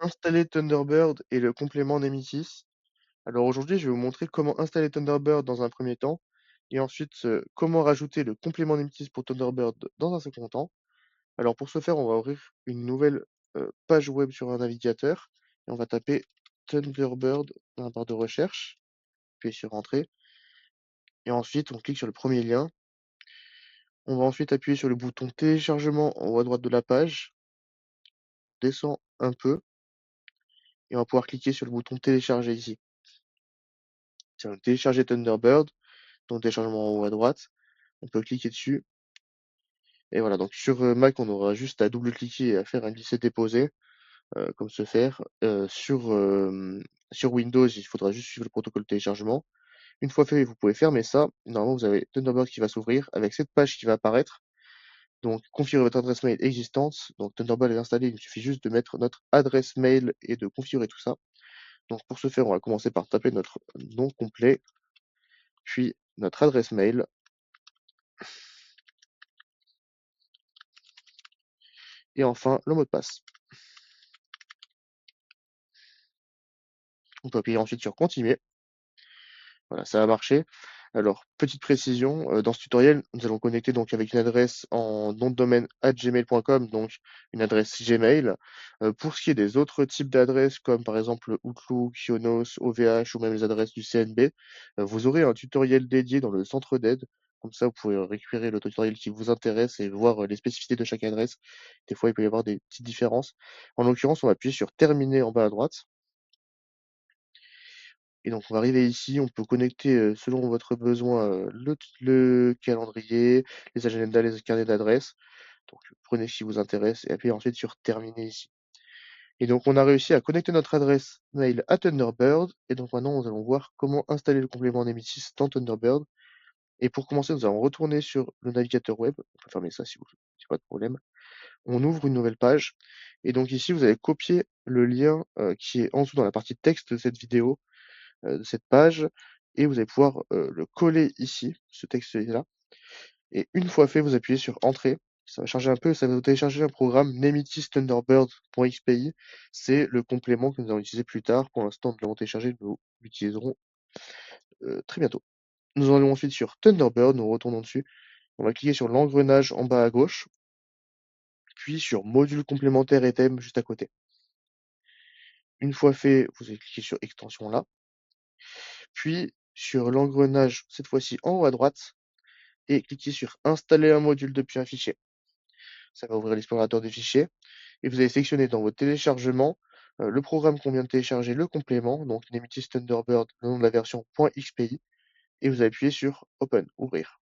Installer Thunderbird et le complément Nemesis. Alors aujourd'hui, je vais vous montrer comment installer Thunderbird dans un premier temps et ensuite comment rajouter le complément Nemesis pour Thunderbird dans un second temps. Alors pour ce faire, on va ouvrir une nouvelle page web sur un navigateur et on va taper Thunderbird dans la barre de recherche, puis sur Entrée et ensuite on clique sur le premier lien. On va ensuite appuyer sur le bouton téléchargement en haut à droite de la page, on descend un peu et on va pouvoir cliquer sur le bouton télécharger ici. Ça va télécharger Thunderbird, donc téléchargement en haut à droite. On peut cliquer dessus. Et voilà, donc sur Mac, on aura juste à double-cliquer et à faire un glisser-déposer, comme ce faire. Sur Windows, il faudra juste suivre le protocole de téléchargement. Une fois fait, vous pouvez fermer ça. Normalement, vous avez Thunderbird qui va s'ouvrir avec cette page qui va apparaître. Donc, configurer votre adresse mail existante. Donc, Thunderbird est installé, il suffit juste de mettre notre adresse mail et de configurer tout ça. Donc, pour ce faire, on va commencer par taper notre nom complet, puis notre adresse mail. Et enfin, le mot de passe. On peut appuyer ensuite sur continuer. Voilà, ça a marché. Alors, petite précision, dans ce tutoriel, nous allons connecter donc avec une adresse en nom de domaine @gmail.com, donc une adresse Gmail. Pour ce qui est des autres types d'adresses, comme par exemple Outlook, Ionos, OVH ou même les adresses du CNB, vous aurez un tutoriel dédié dans le centre d'aide. Comme ça, vous pouvez récupérer le tutoriel qui vous intéresse et voir les spécificités de chaque adresse. Des fois, il peut y avoir des petites différences. En l'occurrence, on va appuyer sur terminer en bas à droite. Et donc on va arriver ici, on peut connecter, selon votre besoin, le calendrier, les agendas, les carnets d'adresses. Donc prenez ce qui vous intéresse et appuyez ensuite sur terminer ici. Et donc on a réussi à connecter notre adresse mail à Thunderbird et donc maintenant nous allons voir comment installer le complément Nemesis dans Thunderbird. Et pour commencer, nous allons retourner sur le navigateur web. On peut fermer ça si vous si pas de problème. On ouvre une nouvelle page et donc ici vous allez copier le lien, qui est en dessous dans la partie texte de cette vidéo, de cette page et vous allez pouvoir, le coller ici, ce texte-là et une fois fait, vous appuyez sur Entrée. Ça va charger un peu, ça va vous télécharger un programme Nemetis Thunderbird.xpi. C'est le complément que nous allons utiliser plus tard. Pour l'instant, nous l'avons téléchargé, nous l'utiliserons, très bientôt. Nous allons ensuite sur Thunderbird, nous retournons dessus. On va cliquer sur l'engrenage en bas à gauche, puis sur Module complémentaire et thème juste à côté. Une fois fait, vous allez cliquer sur Extension là, puis sur l'engrenage, cette fois-ci en haut à droite, et cliquez sur Installer un module depuis un fichier. Ça va ouvrir l'explorateur des fichiers et vous allez sélectionner dans votre téléchargement le programme qu'on vient de télécharger, le complément, donc Nemetis Thunderbird, le nom de la version .xpi, et vous appuyez sur Open, ouvrir.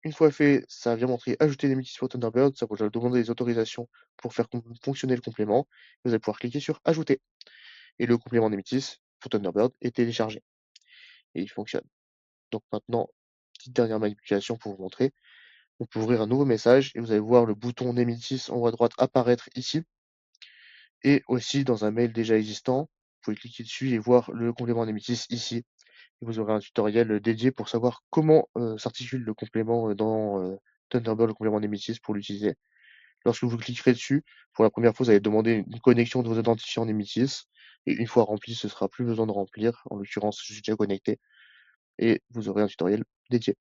Une fois fait, ça vient montrer ajouter Nemesis pour Thunderbird, ça vous va demander des autorisations pour faire fonctionner le complément. Vous allez pouvoir cliquer sur Ajouter. Et le complément Nemesis pour Thunderbird est téléchargé. Et il fonctionne. Donc maintenant, petite dernière manipulation pour vous montrer. On peut ouvrir un nouveau message et vous allez voir le bouton Nemesis en haut à droite apparaître ici. Et aussi dans un mail déjà existant, vous pouvez cliquer dessus et voir le complément Nemesis ici. Et vous aurez un tutoriel dédié pour savoir comment s'articule le complément dans Thunderbird, le complément Nemesis pour l'utiliser. Lorsque vous cliquerez dessus, pour la première fois, vous allez demander une connexion de vos identifiants Nemesis. Et une fois rempli, ce sera plus besoin de remplir. En l'occurrence, je suis déjà connecté. Et vous aurez un tutoriel dédié.